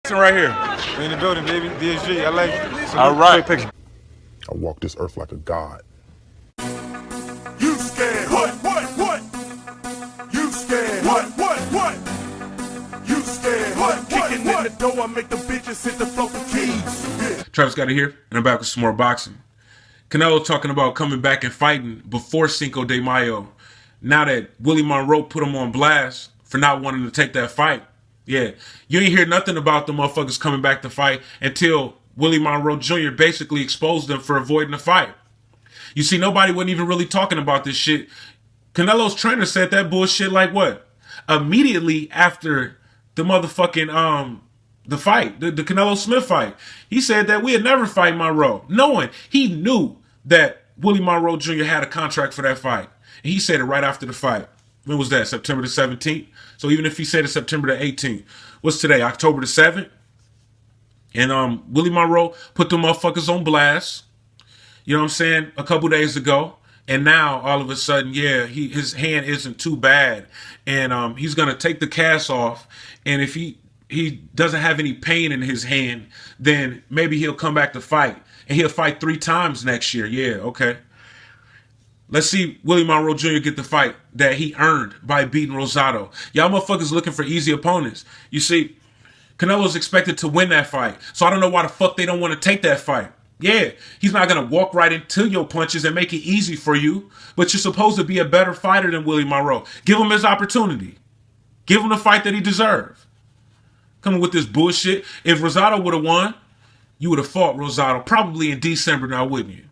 Right here. We in the building, baby. DSG, I like it. All right. Picture. I walk this earth like a god. You scared? What? You scared? What? You scared? What? Kicking in the door, I make the bitches hit the floor for keys. Yeah. Travis got it here, and I'm back with some more boxing. Canelo talking about coming back and fighting before Cinco de Mayo. Now that Willie Monroe put him on blast for not wanting to take that fight. Yeah, you ain't hear nothing about the motherfuckers coming back to fight until Willie Monroe Jr. basically exposed them for avoiding the fight. You see, nobody wasn't even really talking about this shit. Canelo's trainer said that bullshit like what? Immediately after the motherfucking, the fight, the Canelo Smith fight. He said that we'd never fight Monroe, knowing he knew that Willie Monroe Jr. had a contract for that fight. And he said it right after the fight. When was that? September the 17th? So even if he said it September the 18th, what's today? October the 7th? And Willie Monroe put the motherfuckers on blast, you know what I'm saying, a couple days ago. And now, all of a sudden, yeah, his hand isn't too bad. And he's going to take the cast off. And if he doesn't have any pain in his hand, then maybe he'll come back to fight. And he'll fight 3 times next year. Yeah, okay. Let's see Willie Monroe Jr. get the fight that he earned by beating Rosado. Y'all motherfuckers looking for easy opponents. You see, Canelo's expected to win that fight. So I don't know why the fuck they don't want to take that fight. Yeah, he's not going to walk right into your punches and make it easy for you. But you're supposed to be a better fighter than Willie Monroe. Give him his opportunity. Give him the fight that he deserved. Coming with this bullshit. If Rosado would have won, you would have fought Rosado probably in December now, wouldn't you? You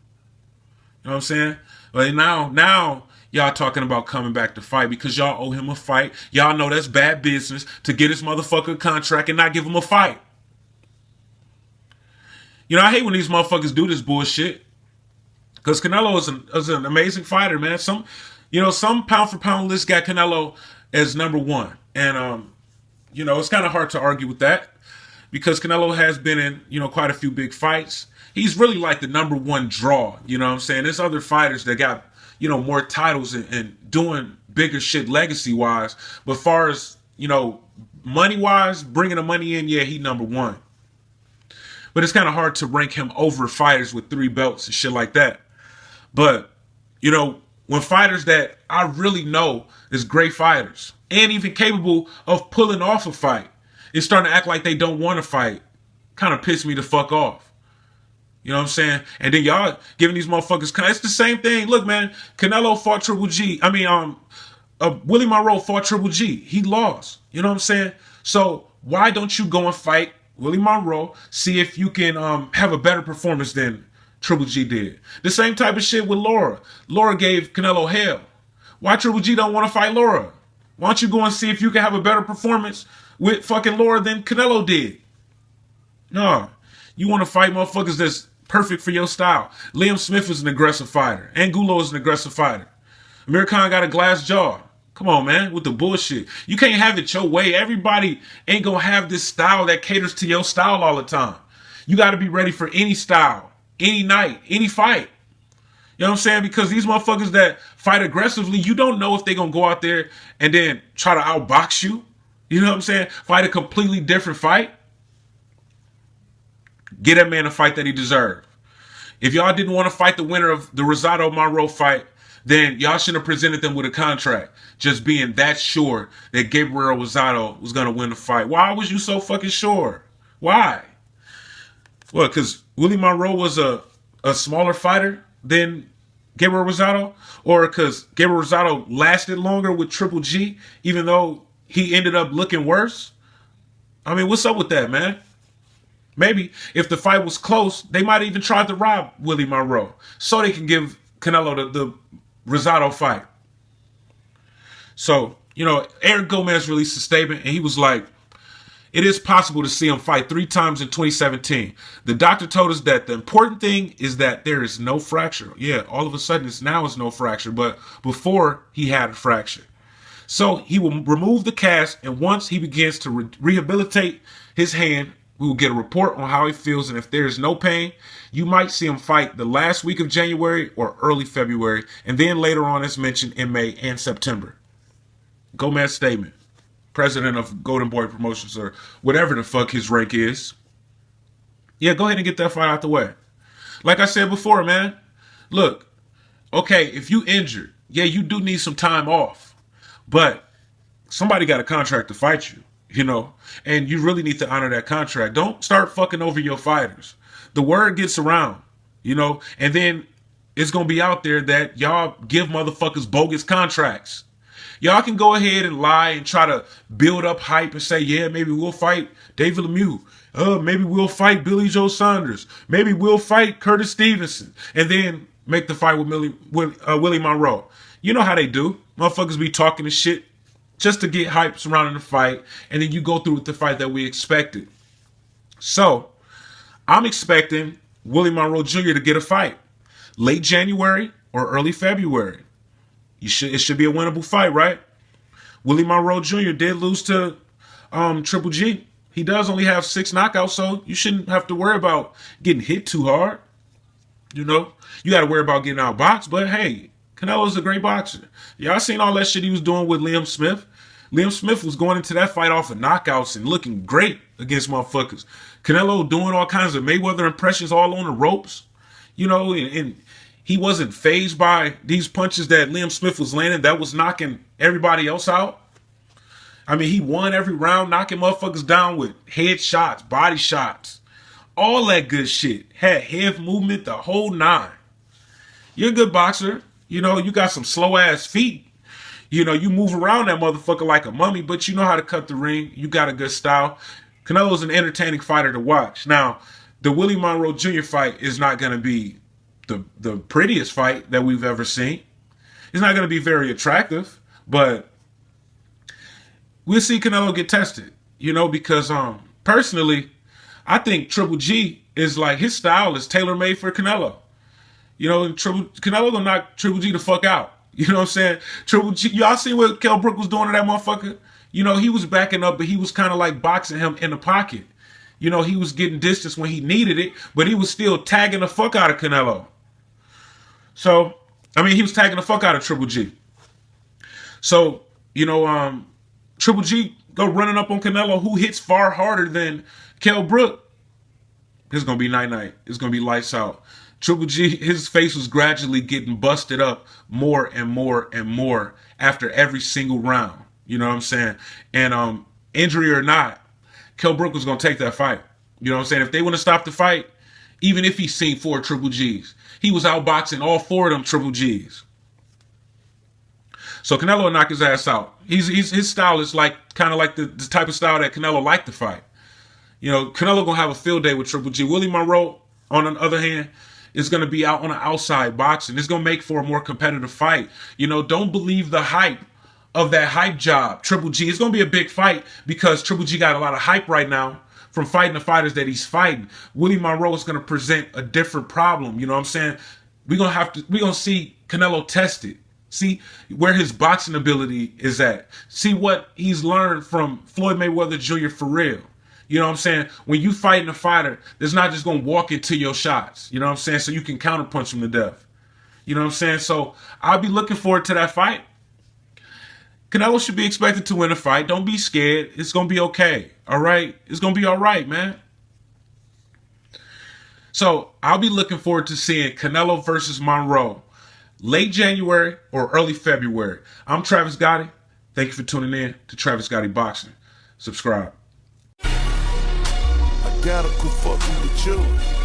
know what I'm saying? But now y'all talking about coming back to fight because y'all owe him a fight. Y'all know that's bad business to get his motherfucker contract and not give him a fight. You know, I hate when these motherfuckers do this bullshit. Because Canelo is an amazing fighter, man. Some pound for pound lists got Canelo as #1. And, you know, it's kind of hard to argue with that. Because Canelo has been in, you know, quite a few big fights. He's really like the #1 draw, you know what I'm saying? There's other fighters that got, you know, more titles and doing bigger shit legacy-wise. But as far as, you know, money-wise, bringing the money in, yeah, he #1. But it's kind of hard to rank him over fighters with 3 belts and shit like that. But, you know, when fighters that I really know is great fighters and even capable of pulling off a fight is starting to act like they don't want to fight, kind of piss me the fuck off. You know what I'm saying? And then y'all giving these motherfuckers, it's the same thing. Look, man, Canelo fought Triple G. Willie Monroe fought Triple G. He lost. You know what I'm saying? So why don't you go and fight Willie Monroe, see if you can have a better performance than Triple G did? The same type of shit with Laura. Laura gave Canelo hell. Why Triple G don't want to fight Laura? Why don't you go and see if you can have a better performance with fucking Laura than Canelo did? No. You want to fight motherfuckers that's perfect for your style. Liam Smith is an aggressive fighter. Angulo is an aggressive fighter. Amir Khan got a glass jaw. Come on, man, with the bullshit. You can't have it your way. Everybody ain't gonna have this style that caters to your style all the time. You got to be ready for any style, any night, any fight. You know what I'm saying? Because these motherfuckers that fight aggressively, you don't know if they're gonna go out there and then try to outbox you. You know what I'm saying? Fight a completely different fight. Get that man a fight that he deserved. If y'all didn't want to fight the winner of the Rosado-Monroe fight, then y'all shouldn't have presented them with a contract. Just being that sure that Gabriel Rosado was going to win the fight. Why was you so fucking sure? Why? What, because Willie Monroe was a smaller fighter than Gabriel Rosado? Or because Gabriel Rosado lasted longer with Triple G, even though he ended up looking worse? I mean, what's up with that, man? Maybe if the fight was close, they might have even tried to rob Willie Monroe so they can give Canelo the Rosado fight. So, you know, Eric Gomez released a statement and he was like, it is possible to see him fight 3 times in 2017. The doctor told us that the important thing is that there is no fracture. Yeah, all of a sudden it's no fracture, but before he had a fracture. So he will remove the cast, and once he begins to rehabilitate his hand, we will get a report on how he feels, and if there is no pain, you might see him fight the last week of January or early February, and then later on, as mentioned, in May and September. Gomez statement. president of Golden Boy Promotions or whatever the fuck his rank is. Yeah, go ahead and get that fight out the way. Like I said before, man, look, okay, if you injured, yeah, you do need some time off, but somebody got a contract to fight you, you know, and you really need to honor that contract. Don't start fucking over your fighters. The word gets around, you know, and then it's going to be out there that y'all give motherfuckers bogus contracts. Y'all can go ahead and lie and try to build up hype and say, yeah, maybe we'll fight David Lemieux. Maybe we'll fight Billy Joe Saunders. Maybe we'll fight Curtis Stevenson. And then make the fight with Willie Monroe. You know how they do. Motherfuckers be talking and shit just to get hype surrounding the fight. And then you go through with the fight that we expected. So, I'm expecting Willie Monroe Jr. to get a fight. Late January or early February. It should be a winnable fight, right? Willie Monroe Jr. did lose to Triple G. He does only have 6 knockouts, so you shouldn't have to worry about getting hit too hard. You know, you got to worry about getting outboxed, but hey, Canelo's a great boxer. Y'all seen all that shit he was doing with Liam Smith? Liam Smith was going into that fight off of knockouts and looking great against motherfuckers. Canelo doing all kinds of Mayweather impressions all on the ropes, you know, and he wasn't fazed by these punches that Liam Smith was landing that was knocking everybody else out. I mean, he won every round, knocking motherfuckers down with head shots, body shots, all that good shit. Had head movement, the whole 9. You're a good boxer. You know, you got some slow-ass feet. You know, you move around that motherfucker like a mummy, but you know how to cut the ring. You got a good style. Canelo's an entertaining fighter to watch. Now, the Willie Monroe Jr. fight is not going to be the prettiest fight that we've ever seen. It's not going to be very attractive, but we'll see Canelo get tested, you know, because personally, I think Triple G is like, his style is tailor-made for Canelo. You know, and Canelo gonna knock Triple G the fuck out. You know what I'm saying? Triple G, y'all see what Kell Brook was doing to that motherfucker? You know, he was backing up, but he was kind of like boxing him in the pocket. You know, he was getting distance when he needed it, but he was still tagging the fuck out of Canelo. So, I mean, he was tagging the fuck out of Triple G. So, you know, Triple G go running up on Canelo, who hits far harder than Kell Brook. It's going to be night-night. It's going to be lights out. Triple G, his face was gradually getting busted up more and more and more after every single round. You know what I'm saying? And injury or not, Kell Brook was going to take that fight. You know what I'm saying? If they want to stop the fight, even if he's seen 4 Triple Gs, he was outboxing all 4 of them Triple Gs. So Canelo will knock his ass out. His style is like kind of like the type of style that Canelo liked to fight. You know, Canelo going to have a field day with Triple G. Willie Monroe, on the other hand, is going to be out on the outside boxing. It's going to make for a more competitive fight. You know, don't believe the hype of that hype job. Triple G, it's going to be a big fight because Triple G got a lot of hype right now from fighting the fighters that he's fighting. Willie Monroe is going to present a different problem. You know what I'm saying? We're going to see Canelo tested. See where his boxing ability is at. See what he's learned from Floyd Mayweather Jr. for real. You know what I'm saying? When you fighting a fighter, that's not just going to walk into your shots. You know what I'm saying? So you can counterpunch him to death. You know what I'm saying? So I'll be looking forward to that fight. Canelo should be expected to win a fight. Don't be scared. It's going to be okay. All right? It's going to be all right, man. So I'll be looking forward to seeing Canelo versus Monroe late January or early February. I'm Travis Gotti. Thank you for tuning in to Travis Gotti Boxing. Subscribe. I gotta quit fucking with you.